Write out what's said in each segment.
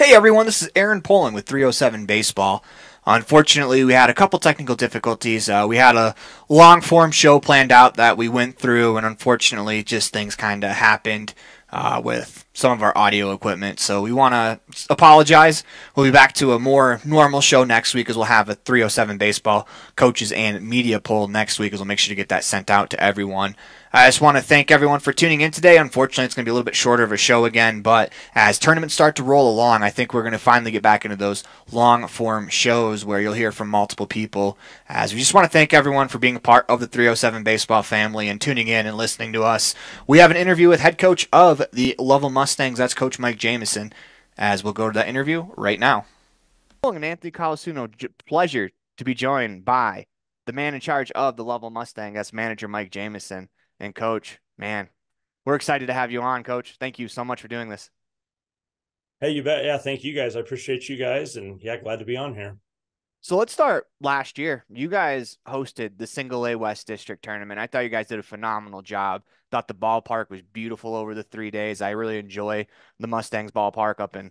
Hey everyone, this is Aaron Poling with 307 Baseball. Unfortunately, we had a couple technical difficulties. We had a long form show planned out that we went through, and unfortunately, just things kind of happened with some of our audio equipment. So we want to apologize. We'll be back to a more normal show next week as we'll have a 307 Baseball coaches and media poll next week as we'll make sure to get that sent out to everyone. I just want to thank everyone for tuning in today. Unfortunately, it's going to be a little bit shorter of a show again, but as tournaments start to roll along, I think we're going to finally get back into those long form shows where you'll hear from multiple people. As we just want to thank everyone for being a part of the 307 Baseball family and tuning in and listening to us. We have an interview with head coach of the Lovell Mustangs. That's Coach Mike Jamieson, as we'll go to that interview right now. And Anthony Colasuno, pleasure to be joined by the man in charge of the Lovell Mustang. That's manager Mike Jamieson. And Coach, man, we're excited to have you on, Coach. Thank you so much for doing this. Hey, you bet. Yeah, thank you guys. I appreciate you guys, and yeah, glad to be on here. So let's start last year. You guys hosted the Single A West District Tournament. I thought you guys did a phenomenal job. Thought the ballpark was beautiful over the 3 days. I really enjoy the Mustangs ballpark up in.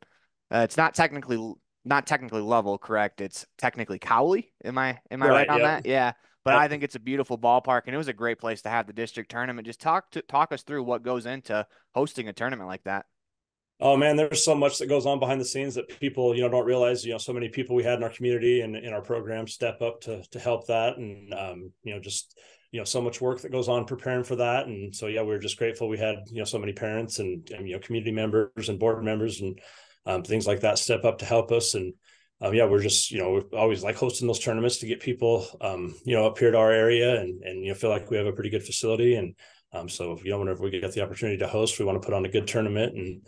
It's not technically Level, correct? It's technically Cowley. Am I right Right. on Yep. that? Yeah. But I Yep. think it's a beautiful ballpark, and it was a great place to have the district tournament. Just talk us through what goes into hosting a tournament like that. Oh man, there's so much that goes on behind the scenes that people, don't realize. So many people we had in our community and in our program step up to help that, and just so much work that goes on preparing for that. And so yeah, we are just grateful we had so many parents and community members and board members and things like that step up to help us. And yeah, we're just we always like hosting those tournaments to get people up here to our area and feel like we have a pretty good facility. And so whenever we get the opportunity to host, we want to put on a good tournament and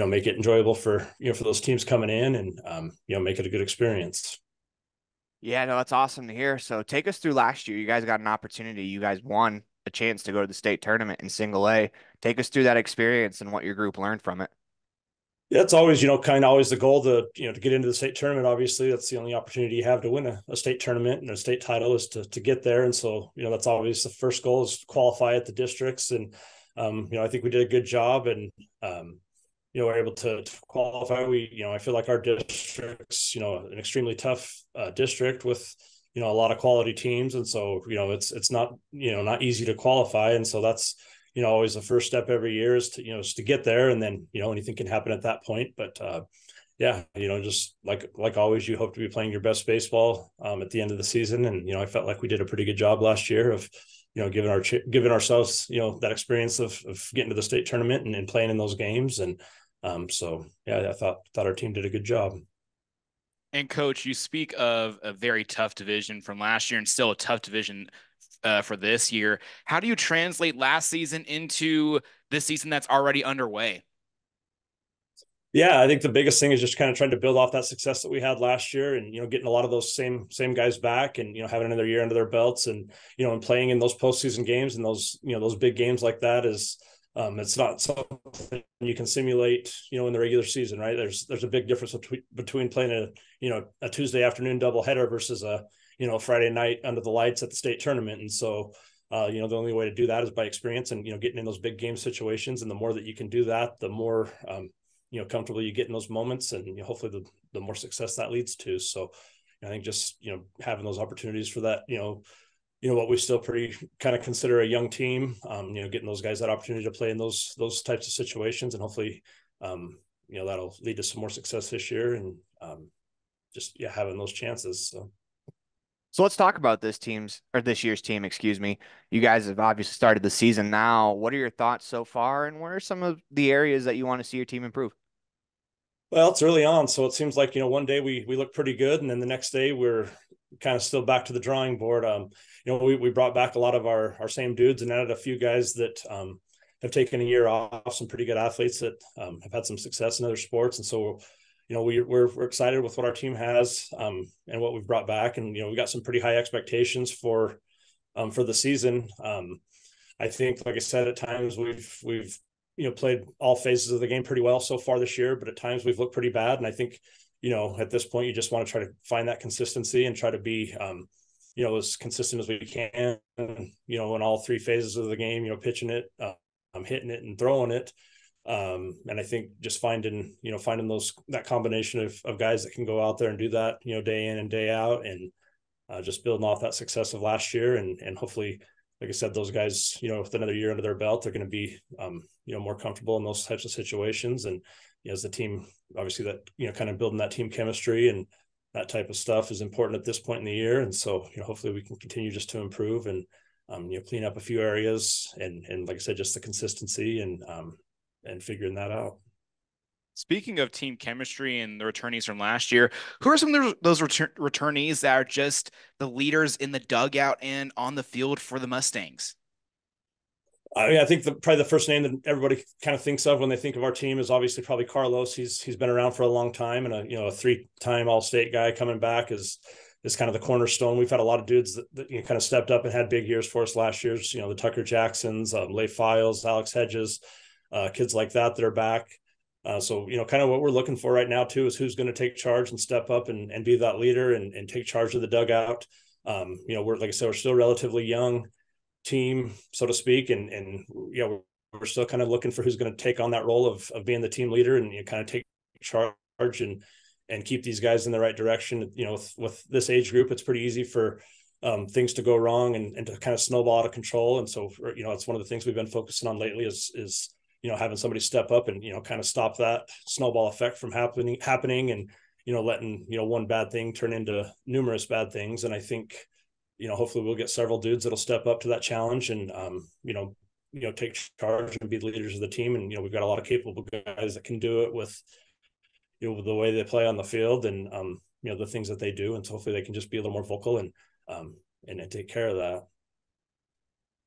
make it enjoyable for for those teams coming in and make it a good experience. Yeah, no, that's awesome to hear. So take us through last year. You guys got an opportunity. You guys won a chance to go to the state tournament in single A. Take us through that experience and what your group learned from it. Yeah, it's always kind of always the goal to to get into the state tournament. Obviously, that's the only opportunity you have to win a state tournament and a state title is to get there. And so that's always the first goal is to qualify at the districts. And I think we did a good job and we're able to qualify. We I feel like our district's an extremely tough district with a lot of quality teams, and so it's not not easy to qualify. And so that's always the first step every year is to is to get there, and then anything can happen at that point. But yeah, just like always, you hope to be playing your best baseball at the end of the season. And I felt like we did a pretty good job last year of giving ourselves that experience of getting to the state tournament and playing in those games. And so yeah, I thought our team did a good job. And coach, you speak of a very tough division from last year and still a tough division for this year. How do you translate last season into this season that's already underway? Yeah, I think the biggest thing is just kind of trying to build off that success that we had last year, and getting a lot of those same guys back, and having another year under their belts, and and playing in those postseason games and those those big games like that is it's not something you can simulate in the regular season, right? There's a big difference between playing a Tuesday afternoon doubleheader versus a Friday night under the lights at the state tournament. And so the only way to do that is by experience and getting in those big game situations. And the more that you can do that, the more comfortable you get in those moments, and hopefully the more success that leads to. So I think just having those opportunities for that what we still pretty kind of consider a young team, getting those guys that opportunity to play in those types of situations, and hopefully that'll lead to some more success this year. And just yeah, having those chances. So let's talk about this year's team, excuse me. You guys have obviously started the season now. What are your thoughts so far, and what are some of the areas that you want to see your team improve? Well, it's early on, so it seems like one day we look pretty good, and then the next day we're kind of still back to the drawing board. We brought back a lot of our same dudes and added a few guys that have taken a year off, some pretty good athletes that have had some success in other sports. And so we're excited with what our team has and what we've brought back, and we got some pretty high expectations for the season. I think, like I said, at times we've played all phases of the game pretty well so far this year, but at times we've looked pretty bad. And I think, at this point, you just want to try to find that consistency and try to be, as consistent as we can, in all three phases of the game, pitching it, hitting it and throwing it. And I think just finding that combination of guys that can go out there and do that, day in and day out, and just building off that success of last year. And hopefully, like I said, those guys, with another year under their belt, they're going to be, more comfortable in those types of situations. And as the team, obviously that, kind of building that team chemistry and that type of stuff is important at this point in the year. And so, hopefully we can continue just to improve and, clean up a few areas and like I said, just the consistency and figuring that out. Speaking of team chemistry and the returnees from last year, who are some of those returnees that are just the leaders in the dugout and on the field for the Mustangs? I mean, I think probably the first name that everybody kind of thinks of when they think of our team is obviously probably Carlos. He's been around for a long time, and a 3-time All-State guy coming back is kind of the cornerstone. We've had a lot of dudes that kind of stepped up and had big years for us last year. The Tucker Jacksons, Leif Files, Alex Hedges, kids like that are back. So kind of what we're looking for right now too is who's going to take charge and step up and be that leader and take charge of the dugout. We're, like I said, we're still a relatively young team, so to speak, and we're still kind of looking for who's going to take on that role of being the team leader and kind of take charge and keep these guys in the right direction. With this age group, it's pretty easy for things to go wrong and to kind of snowball out of control. And so, it's one of the things we've been focusing on lately is having somebody step up and, kind of stop that snowball effect from happening and, letting, one bad thing turn into numerous bad things. And I think, hopefully we'll get several dudes that'll step up to that challenge and, take charge and be the leaders of the team. And, we've got a lot of capable guys that can do it with, the way they play on the field and, the things that they do. And so hopefully they can just be a little more vocal and take care of that.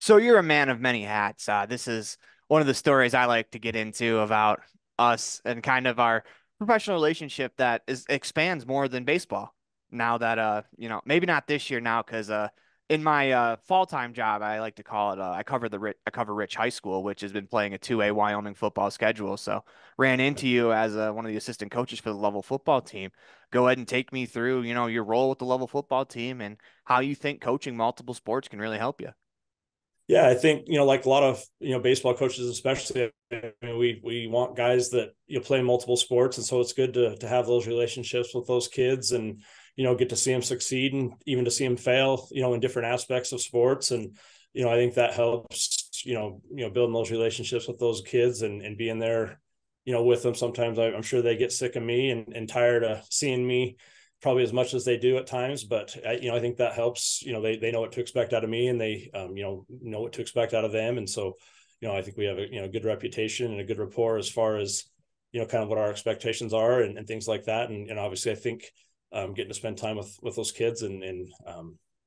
So you're a man of many hats. This is one of the stories I like to get into about us and kind of our professional relationship that expands more than baseball. Now that maybe not this year now because in my fall-time job, I like to call it I cover Rich High School, which has been playing a 2A Wyoming football schedule. So ran into you as one of the assistant coaches for the level football team. Go ahead and take me through, your role with the level football team and how you think coaching multiple sports can really help you. Yeah, I think, like a lot of, baseball coaches, especially, I mean, we want guys that, play multiple sports. And so it's good to have those relationships with those kids and, get to see them succeed and even to see them fail, in different aspects of sports. And, I think that helps, building those relationships with those kids and being there, with them. Sometimes I'm sure they get sick of me and tired of seeing me probably as much as they do at times, but I think that helps. They know what to expect out of me, and they know what to expect out of them. And so, I think we have a good reputation and a good rapport as far as kind of what our expectations are and things like that. And obviously, I think getting to spend time with those kids and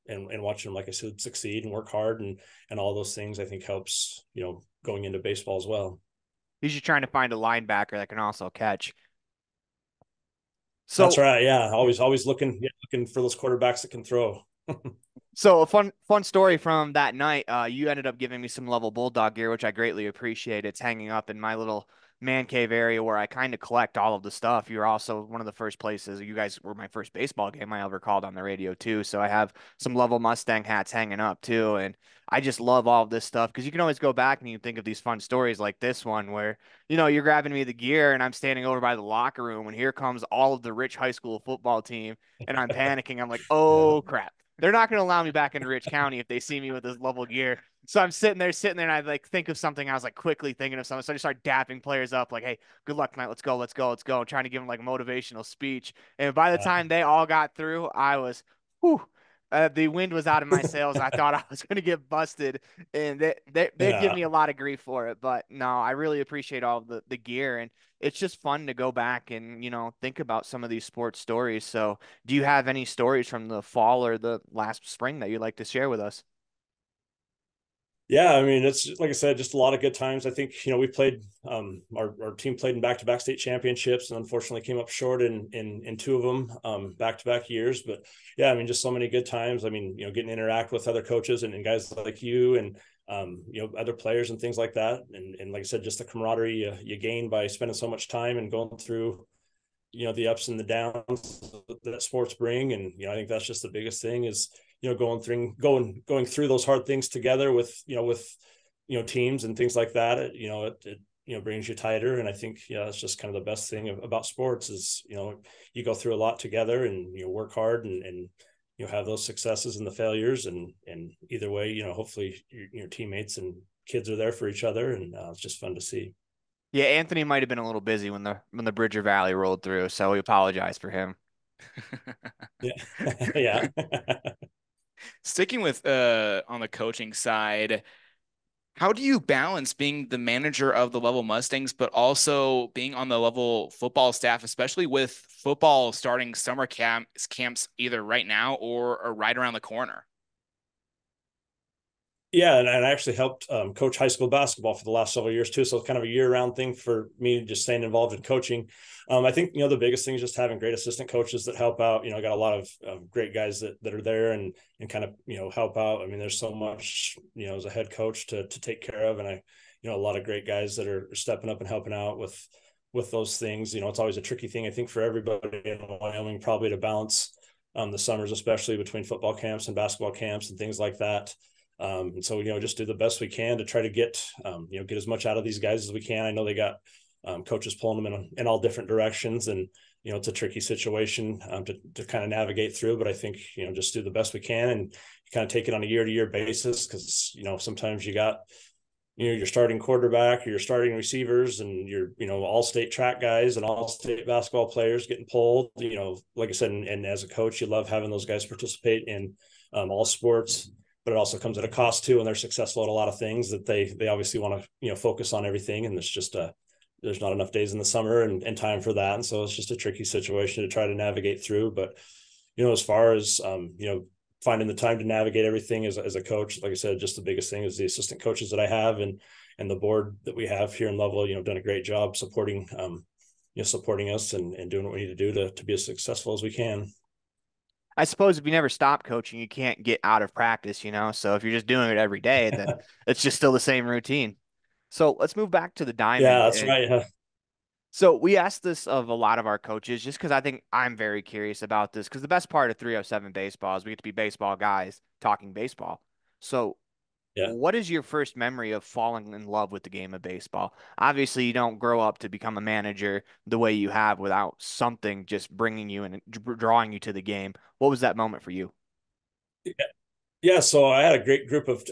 watching them, like I said, succeed and work hard and all those things, I think helps going into baseball as well. He's just trying to find a linebacker that can also catch. So that's right. Yeah. Always looking for those quarterbacks that can throw. So a fun story from that night. You ended up giving me some Level Bulldog gear, which I greatly appreciate. It's hanging up in my little man cave area where I kind of collect all of the stuff. You're also one of the first places. You guys were my first baseball game I ever called on the radio too. So I have some Level Mustang hats hanging up too. And I just love all of this stuff because you can always go back and you think of these fun stories like this one where, you're grabbing me the gear and I'm standing over by the locker room and here comes all of the Rich High School football team and I'm panicking. I'm like, oh crap. They're not going to allow me back into Rich County if they see me with this level gear. So I'm sitting there, and I think of something. I was quickly thinking of something. So I just start dapping players up, hey, good luck tonight. Let's go. I'm trying to give them a motivational speech. And by the time they all got through, I was, whew, the wind was out of my sails. I thought I was going to get busted, and they'd give me a lot of grief for it. But no, I really appreciate all the gear, and it's just fun to go back and think about some of these sports stories. So, do you have any stories from the fall or the last spring that you'd like to share with us? Yeah, I mean, it's like I said, just a lot of good times. I think we played our team played in back-to-back state championships, and unfortunately came up short in two of them back-to-back years. But yeah, I mean, just so many good times. I mean, getting to interact with other coaches and guys like you and other players and things like that. And like I said, just the camaraderie you gain by spending so much time and going through the ups and the downs that sports bring. And I think that's just the biggest thing is going through those hard things together with teams and things like that. brings you tighter. And I think, that's just kind of the best thing about sports is, you go through a lot together and, work hard and have those successes and the failures. And either way, hopefully your teammates and kids are there for each other. And it's just fun to see. Yeah, Anthony might have been a little busy when the Bridger Valley rolled through, so we apologize for him. Yeah. Yeah. Sticking with on the coaching side, how do you balance being the manager of the Level Mustangs, but also being on the Level football staff, especially with football starting summer camps either right now or right around the corner? Yeah, and I actually helped coach high school basketball for the last several years too. So it's kind of a year-round thing for me, just staying involved in coaching. I think the biggest thing is just having great assistant coaches that help out. I got a lot of great guys that are there and kind of help out. I mean, there's so much as a head coach to take care of, and I a lot of great guys that are stepping up and helping out with those things. It's always a tricky thing I think for everybody in Wyoming probably to balance the summers, especially between football camps and basketball camps and things like that. And so, just do the best we can to try to get as much out of these guys as we can. I know they got coaches pulling them in all different directions, and, it's a tricky situation to kind of navigate through, but I think, just do the best we can and kind of take it on a year-to-year basis. Cause sometimes you got, your starting quarterback or your starting receivers and your, all state track guys and all state basketball players getting pulled, like I said, and as a coach, you love having those guys participate in all sports. But it also comes at a cost too, and they're successful at a lot of things that they obviously want to focus on everything, and there's not enough days in the summer and time for that, and so it's just a tricky situation to try to navigate through. But as far as finding the time to navigate everything as a coach, like I said, just the biggest thing is the assistant coaches that I have and the board that we have here in Level, done a great job supporting supporting us and doing what we need to do to be as successful as we can. I suppose if you never stop coaching, you can't get out of practice, So if you're just doing it every day, then it's just still the same routine. So let's move back to the Yeah, diamond. that's right. Yeah. So we asked this of a lot of our coaches just because I think I'm very curious about this because the best part of 307 baseball is we get to be baseball guys talking baseball. So Yeah. what is your first memory of falling in love with the game of baseball? Obviously, you don't grow up to become a manager the way you have without something just bringing you and drawing you to the game. What was that moment for you? Yeah. So I had a great group of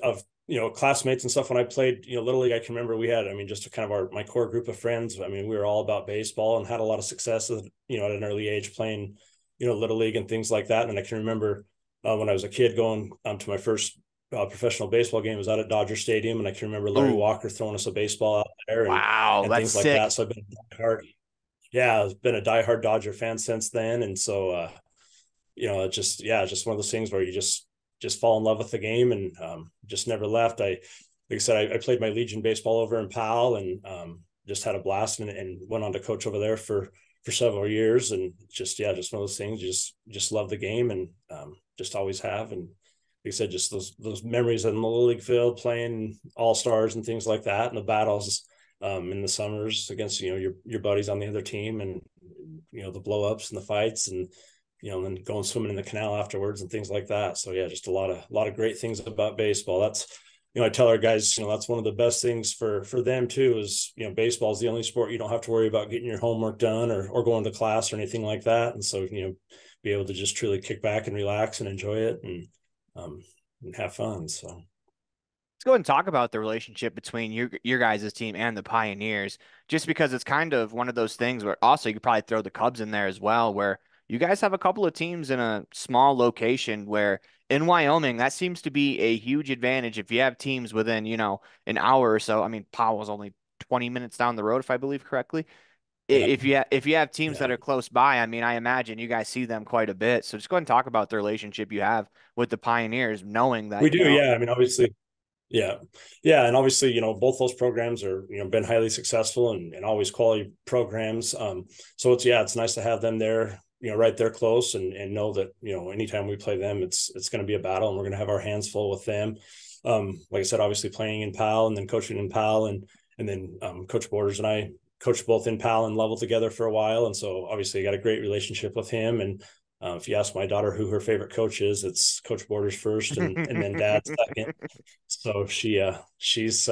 classmates and stuff when I played, Little League. I can remember we had, just kind of my core group of friends. I mean, we were all about baseball and had a lot of success, at an early age playing, Little League and things like that. And I can remember when I was a kid going to my first professional baseball game was out at Dodger Stadium. And I can remember Larry Ooh, Walker throwing us a baseball out there wow, and that's things like that. sick. So I've been I've been a diehard Dodger fan since then. And so, it's just one of those things where you just fall in love with the game and just never left. Like I said, I played my Legion baseball over in Powell and just had a blast and went on to coach over there for several years. And just one of those things, just love the game and just always have. And like I said, just those memories in the Little League field playing all-stars and things like that. And the battles in the summers against, your buddies on the other team and, the blow-ups and the fights and, and then going swimming in the canal afterwards and things like that. So yeah, just a lot of great things about baseball. That's, I tell our guys, that's one of the best things for them too, is, baseball is the only sport you don't have to worry about getting your homework done or going to class or anything like that. And so, be able to just truly kick back and relax and enjoy it and have fun. So Let's go ahead and talk about the relationship between your guys' team and the Pioneers, just because it's kind of one of those things where also you could probably throw the Cubs in there as well, where you guys have a couple of teams in a small location where in Wyoming, that seems to be a huge advantage if you have teams within, an hour or so. I mean, Powell's only 20 minutes down the road, if I believe correctly. yeah, If you have teams yeah. that are close by, I mean, I imagine you guys see them quite a bit. So just go ahead and talk about the relationship you have with the Pioneers, knowing We that, do. Yeah. I mean, obviously, yeah. Yeah. And obviously, both those programs are, been highly successful and always quality programs. So it's nice to have them there, right there close and know that, anytime we play them, it's going to be a battle and we're going to have our hands full with them. Like I said, obviously playing in Powell and then coaching in Powell and then Coach Borders and I coached both in Powell and Level together for a while. And so obviously I got a great relationship with him. And if you ask my daughter who her favorite coach is, it's Coach Borders first and then Dad second. So she's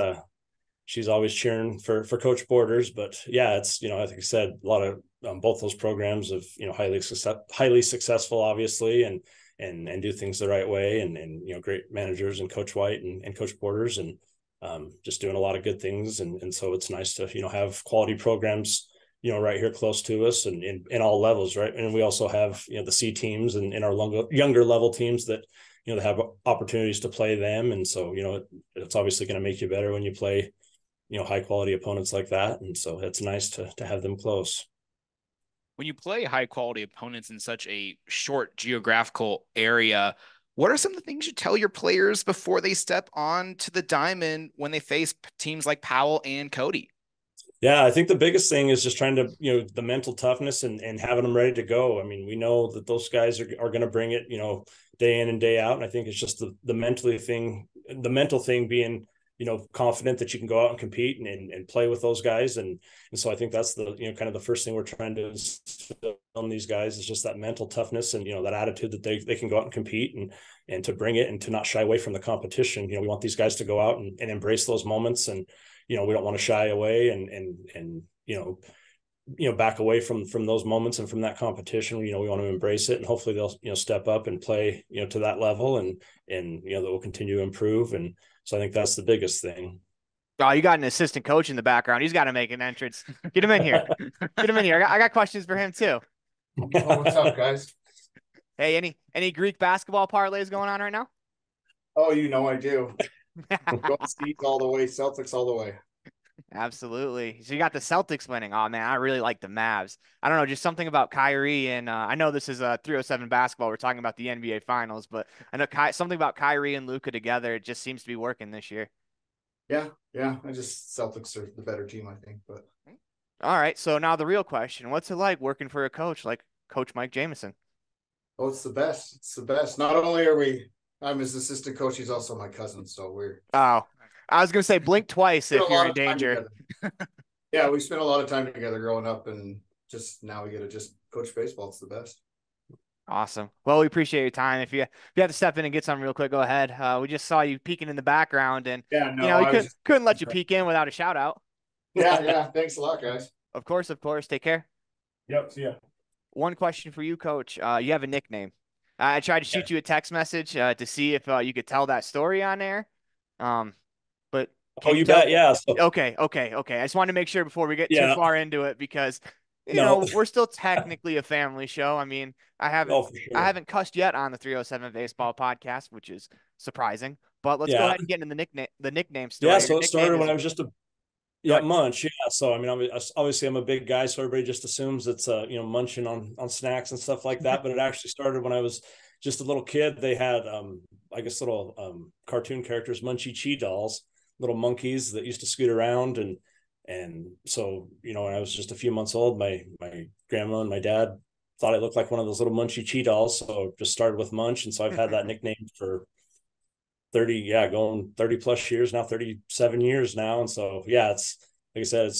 she's always cheering for Coach Borders. But yeah, it's, you know, like I said, a lot of both those programs of, you know, highly successful, obviously, and do things the right way, and you know, great managers and Coach White and Coach Borders, and just doing a lot of good things. And so it's nice to, you know, have quality programs, you know, right here close to us, and in all levels, right? And we also have, you know, the C teams and our younger level teams that, you know, have opportunities to play them. And so, you know, it's obviously going to make you better when you play, you know, high quality opponents like that. And so it's nice to have them close. When you play high quality opponents in such a short geographical area, what are some of the things you tell your players before they step onto the diamond when they face teams like Powell and Cody? Yeah, I think the biggest thing is just trying to, you know, the mental toughness and having them ready to go. I mean, we know that those guys are going to bring it, you know, day in and day out. And I think it's just the mental thing being, you know, confident that you can go out and compete and play with those guys. And so I think that's the, you know, kind of the first thing we're trying to instill on these guys is just that mental toughness and, you know, that attitude that they can go out and compete and to bring it and to not shy away from the competition. You know, we want these guys to go out and embrace those moments, and, you know, we don't want to shy away and you know, back away from those moments and from that competition. You know, we want to embrace it, and hopefully they'll, you know, step up and play, you know, to that level, and you know, that will continue to improve. And so I think that's the biggest thing. Oh, you got an assistant coach in the background. He's got to make an entrance. Get him in here. Get him in here. I got questions for him too. Oh, what's up, guys? Hey, any Greek basketball parlays going on right now? Oh, you know I do. Go Steeds all the way, Celtics all the way. Absolutely. So you got the Celtics winning. Oh man, I really like the Mavs. I don't know, just something about Kyrie, and I know this is 307 basketball. We're talking about the NBA Finals, but I know something about Kyrie and Luka together. It just seems to be working this year. Yeah. I just Celtics are the better team, I think. But all right, so now the real question: what's it like working for a coach like Coach Mike Jamieson? oh, it's the best. It's the best. Not only I'm his assistant coach, he's also my cousin. So we're Oh, I was gonna say blink twice if you're in danger. Yeah, we spent a lot of time together growing up, and just now we get to just coach baseball. It's the best. Awesome. Well, we appreciate your time. If you have to step in and get something real quick, go ahead. We just saw you peeking in the background, and Yeah, no, you know, we I was just, couldn't let you peek in without a shout out. yeah. Thanks a lot, guys. Of course, of course. Take care. Yep. See ya. One question for you, Coach. You have a nickname. I tried to shoot you a text message to see if you could tell that story on air. But Oh, you bet. Yeah. So, okay. I just wanted to make sure before we get too far into it, because you No. know, we're still technically a family show. I mean, I for sure. haven't cussed yet on the 307 Baseball podcast, which is surprising. But let's go ahead and get into the nickname story. Yeah. So it started when I was just just Munch. Yeah. So, I mean, obviously I'm a big guy, so everybody just assumes it's, you know, munching on snacks and stuff like that. But it actually started when I was just a little kid. They had, I guess, little cartoon characters, Munchie Chi dolls, little monkeys that used to scoot around. And so, you know, when I was just a few months old, my grandma and my dad thought I looked like one of those little Munchie Chi dolls. So just started with Munch. And so I've had that nickname for going 30 plus years now, 37 years now. And so, yeah, it's, like I said,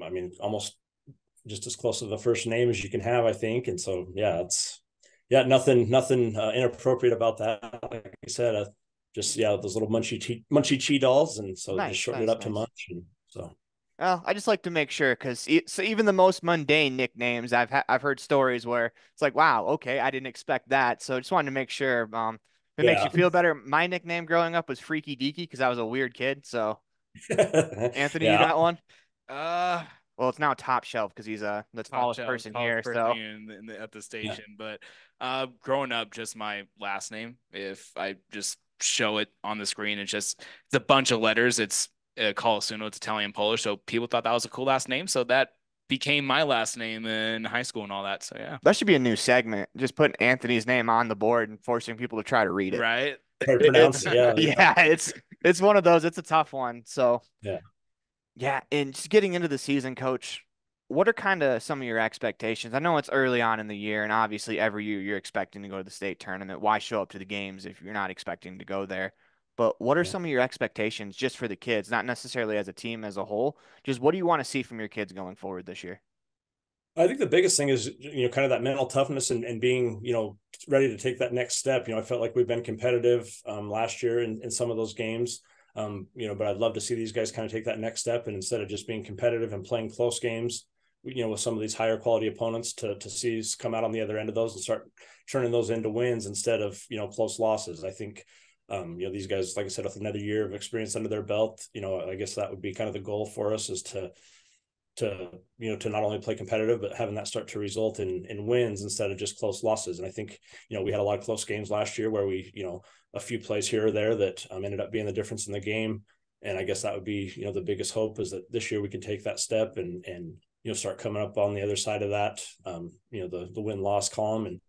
I mean, almost just as close to the first name as you can have, I think. And so, yeah, nothing inappropriate about that. Like I said, just, those little Munchie Chi dolls. And so just shortened it up to Munch. And so. Well, I just like to make sure, because so even the most mundane nicknames, I've heard stories where it's like, wow, okay, I didn't expect that. So I just wanted to make sure if it makes you feel better. My nickname growing up was Freaky Deaky because I was a weird kid. So Anthony, you got one? Well, it's now Top Shelf because he's the tallest person here. So at the station, but growing up, just my last name. If I just show it on the screen, it's a bunch of letters. It's Colasuno, it's Italian Polish, so people thought that was a cool last name, so that became my last name in high school and all that. So yeah, that should be a new segment, just putting Anthony's name on the board and forcing people to try to read it, right? Try to pronounce it. Yeah, it's one of those. It's a tough one. So yeah, and just getting into the season, Coach, what are kind of some of your expectations? I know it's early on in the year, and obviously every year you're expecting to go to the state tournament. Why show up to the games if you're not expecting to go there? But what are some of your expectations just for the kids, not necessarily as a team as a whole? Just what do you want to see from your kids going forward this year? I think the biggest thing is, you know, kind of that mental toughness and being, you know, ready to take that next step. You know, I felt like we've been competitive last year in some of those games. But I'd love to see these guys kind of take that next step, and instead of just being competitive and playing close games, with some of these higher quality opponents, to see us come out on the other end of those and start turning those into wins instead of, close losses. I think, these guys, like I said, with another year of experience under their belt, I guess that would be kind of the goal for us, is to not only play competitive, but having that start to result in wins instead of just close losses. And I think, we had a lot of close games last year where we, a few plays here or there that ended up being the difference in the game. And I guess that would be, the biggest hope, is that this year we can take that step and start coming up on the other side of that, the win-loss column,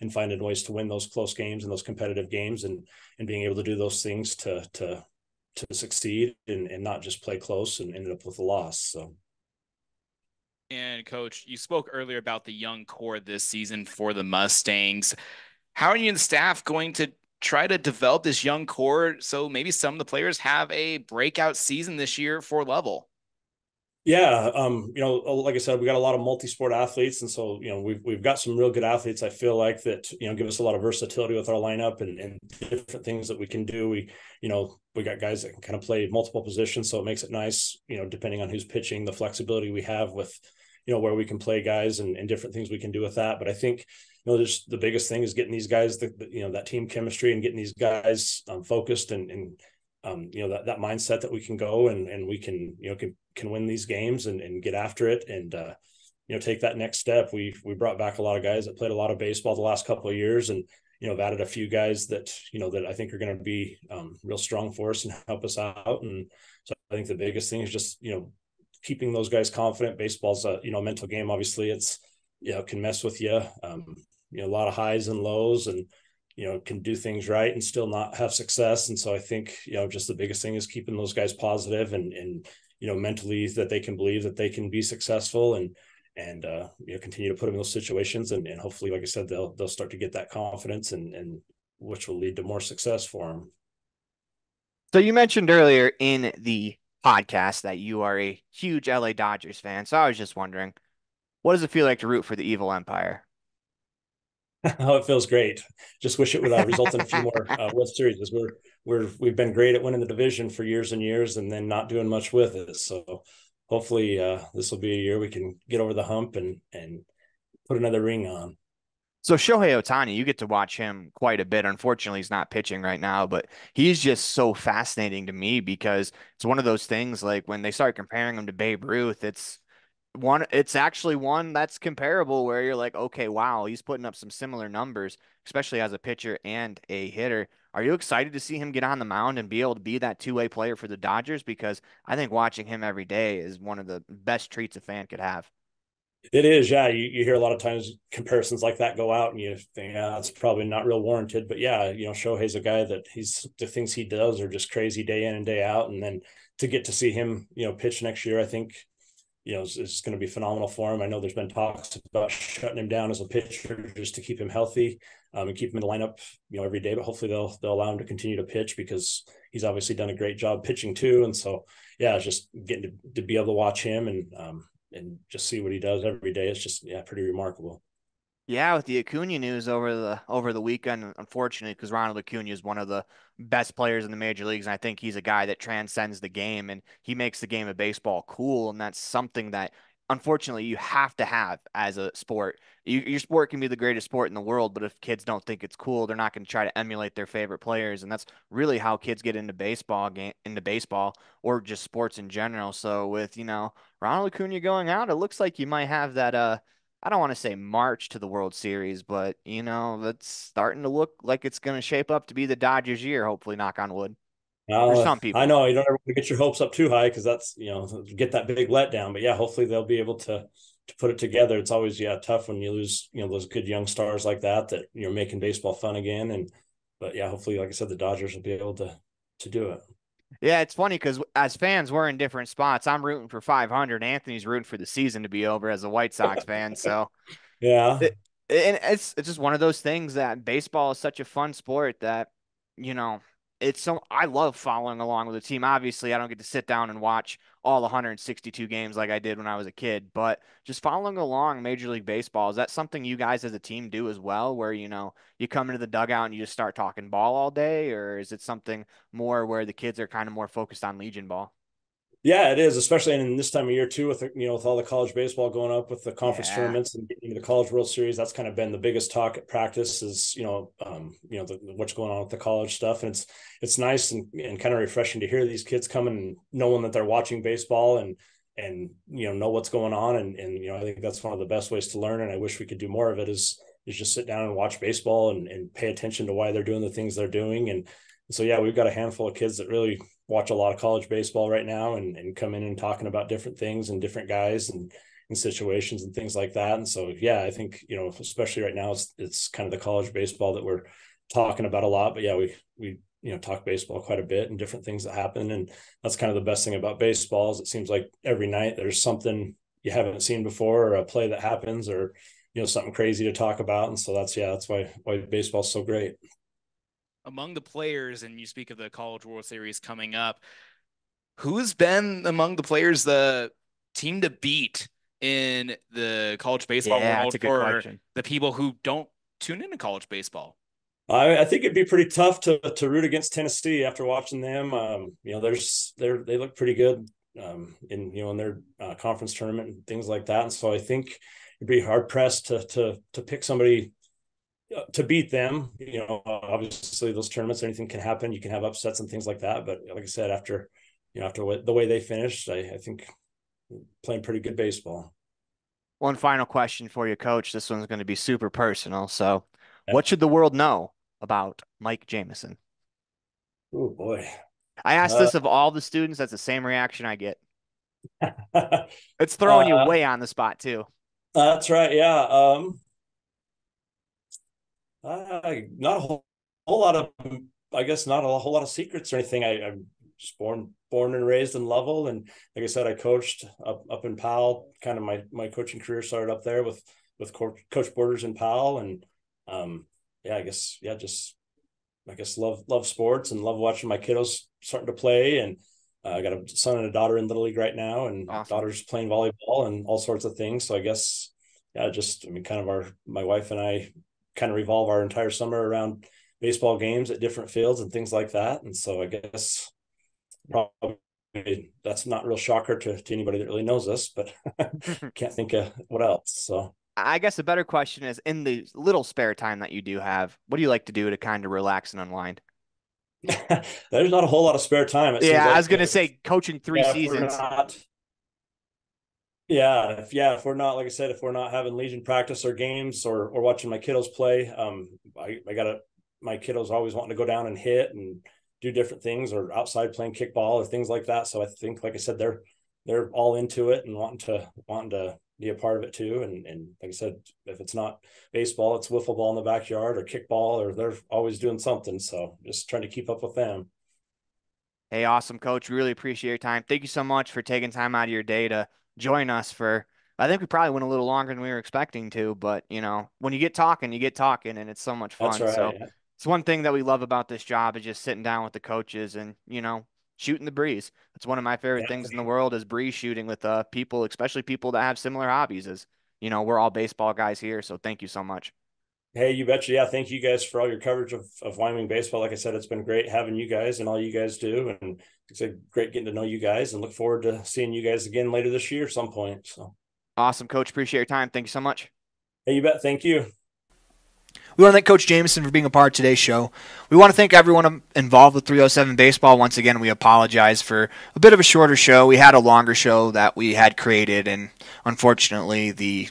and finding ways to win those close games and those competitive games, and being able to do those things to succeed, and not just play close and ended up with a loss. So. And Coach, you spoke earlier about the young core this season for the Mustangs. How are you and the staff going to try to develop this young core so maybe some of the players have a breakout season this year for Level? Yeah, like I said, we got a lot of multi-sport athletes, and so we've got some real good athletes. I feel like that give us a lot of versatility with our lineup and different things that we can do. We got guys that can kind of play multiple positions, so it makes it nice. Depending on who's pitching, the flexibility we have with where we can play guys and different things we can do with that. But I think just the biggest thing is getting these guys that team chemistry, and getting these guys focused and that mindset that we can go and we can can win these games and get after it, and take that next step. We brought back a lot of guys that played a lot of baseball the last couple of years, and have added a few guys that that I think are going to be real strong for us and help us out. And so I think the biggest thing is just keeping those guys confident. Baseball's a mental game. Obviously, it's can mess with you. A lot of highs and lows, and can do things right and still not have success. And so I think just the biggest thing is keeping those guys positive and mentally, that they can believe that they can be successful, and continue to put them in those situations, and hopefully, like I said, they'll start to get that confidence, and which will lead to more success for them. So you mentioned earlier in the podcast that you are a huge LA Dodgers fan. So I was just wondering, what does it feel like to root for the evil empire? Oh, it feels great. Just wish it would result in a few more World Series. We've been great at winning the division for years and years, and then not doing much with it. So hopefully this will be a year we can get over the hump and put another ring on. So Shohei Ohtani, you get to watch him quite a bit. Unfortunately, he's not pitching right now, but he's just so fascinating to me because it's one of those things, like when they start comparing him to Babe Ruth, it's actually one that's comparable, where you're like, okay, wow, he's putting up some similar numbers, especially as a pitcher and a hitter. Are you excited to see him get on the mound and be able to be that two-way player for the Dodgers? Because I think watching him every day is one of the best treats a fan could have. It is, yeah. You hear a lot of times comparisons like that go out, and you think, yeah, it's probably not real warranted. But yeah, Shohei's a guy that the things he does are just crazy day in and day out. And then to get to see him, pitch next year, I think, it's going to be phenomenal for him. I know there's been talks about shutting him down as a pitcher just to keep him healthy, and keep him in the lineup, every day. But hopefully they'll allow him to continue to pitch, because he's obviously done a great job pitching too. And so, yeah, it's just getting to be able to watch him and just see what he does every day. It's just, yeah, pretty remarkable. Yeah, with the Acuna news over the weekend, unfortunately, because Ronald Acuna is one of the best players in the major leagues, and I think he's a guy that transcends the game and he makes the game of baseball cool, and that's something that unfortunately you have to have as a sport. Your sport can be the greatest sport in the world, but if kids don't think it's cool, they're not going to try to emulate their favorite players, and that's really how kids get into baseball or just sports in general. So with Ronald Acuna going out, it looks like you might have that I don't want to say march to the World Series, but that's starting to look like it's going to shape up to be the Dodgers' year. Hopefully, knock on wood. For some I people. know you don't ever want to get your hopes up too high, because that's get that big letdown. But yeah, hopefully they'll be able to put it together. It's always tough when you lose those good young stars like that making baseball fun again. But yeah, hopefully, like I said, the Dodgers will be able to do it. Yeah, it's funny because as fans, we're in different spots. I'm rooting for 500. Anthony's rooting for the season to be over as a White Sox fan. So Yeah. and it's just one of those things that baseball is such a fun sport that you know it's so I love following along with the team. Obviously, I don't get to sit down and watch all 162 games like I did when I was a kid, but just following along Major League Baseball, is that something you guys as a team do as well, where, you know, you come into the dugout and you just start talking ball all day, or is it something more where the kids are kind of more focused on Legion ball? Yeah, it is, especially in this time of year too, with with all the college baseball going up with the conference Yeah. tournaments and getting into the College World Series. That's kind of been the biggest talk at practice is what's going on with the college stuff, and it's nice and kind of refreshing to hear these kids coming and knowing that they're watching baseball and know what's going on, and I think that's one of the best ways to learn, and I wish we could do more of it is just sit down and watch baseball and pay attention to why they're doing the things they're doing. And so yeah, we've got a handful of kids that really watch a lot of college baseball right now and come in and talking about different things and different guys and situations and things like that. And so, yeah, I think, especially right now, it's kind of the college baseball that we're talking about a lot, but yeah, we talk baseball quite a bit and different things that happen. And that's kind of the best thing about baseball is it seems like every night there's something you haven't seen before, or a play that happens, or, something crazy to talk about. And so that's why baseball's so great. Among the players, and you speak of the College World Series coming up, who's been among the players the team to beat in the college baseball world for the people who don't tune into college baseball? I think it'd be pretty tough to root against Tennessee after watching them. They look pretty good in their conference tournament and things like that. And so I think it'd be hard pressed to pick somebody to beat them. Obviously those tournaments, anything can happen. You can have upsets and things like that. But like I said, after the way they finished, I think playing pretty good baseball. One final question for you, Coach. This one's going to be super personal. So what should the world know about Mike Jamieson? Oh boy. I asked this of all the students. That's the same reaction I get. It's throwing you way on the spot too. That's right. Yeah. Not a whole lot of, I guess, not a whole lot of secrets or anything. I'm just born and raised in Lovell, and like I said, I coached up in Powell. Kind of my coaching career started up there with Coach Borders in Powell, and I guess love sports and love watching my kiddos starting to play. And I got a son and a daughter in Little League right now, and Awesome. Daughter's playing volleyball and all sorts of things. So I guess my wife and I kind of revolve our entire summer around baseball games at different fields and things like that. And so I guess probably that's not a real shocker to anybody that really knows us, but can't think of what else. So I guess a better question is, in the little spare time that you do have, what do you like to do to kind of relax and unwind? There's not a whole lot of spare time. I was going to say coaching 3 seasons. If we're not, like I said, if we're not having Legion practice or games or watching my kiddos play, my kiddos always wanting to go down and hit and do different things, or outside playing kickball or things like that. So I think, like I said, they're all into it and wanting to be a part of it too. And like I said, if it's not baseball, it's wiffle ball in the backyard or kickball, or they're always doing something. So just trying to keep up with them. Hey, awesome, Coach. We really appreciate your time. Thank you so much for taking time out of your day to join us for, I think we probably went a little longer than we were expecting to, but when you get talking, and it's so much fun. That's right. So it's one thing that we love about this job is just sitting down with the coaches and, shooting the breeze. It's one of my favorite things in the world is breeze shooting with people, especially people that have similar hobbies as, we're all baseball guys here. So thank you so much. Hey, you betcha. Yeah. Thank you guys for all your coverage of Wyoming baseball. Like I said, it's been great having you guys and all you guys do. And it's great getting to know you guys, and look forward to seeing you guys again later this year at some point. So awesome, Coach. Appreciate your time. Thank you so much. Hey, you bet. Thank you. We want to thank Coach Jamieson for being a part of today's show. We want to thank everyone involved with 307 Baseball. Once again, we apologize for a bit of a shorter show. We had a longer show that we had created, and unfortunately, the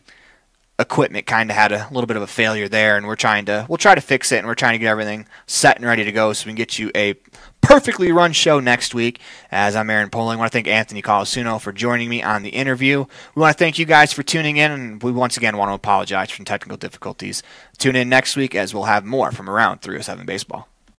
equipment kind of had a little bit of a failure there, and we'll try to fix it, and we're trying to get everything set and ready to go so we can get you a perfectly run show next week. As I'm Aaron Poling, I want to thank Anthony Colasuno for joining me on the interview. We want to thank you guys for tuning in, and we once again want to apologize for technical difficulties. Tune in next week as we'll have more from around 307 Baseball.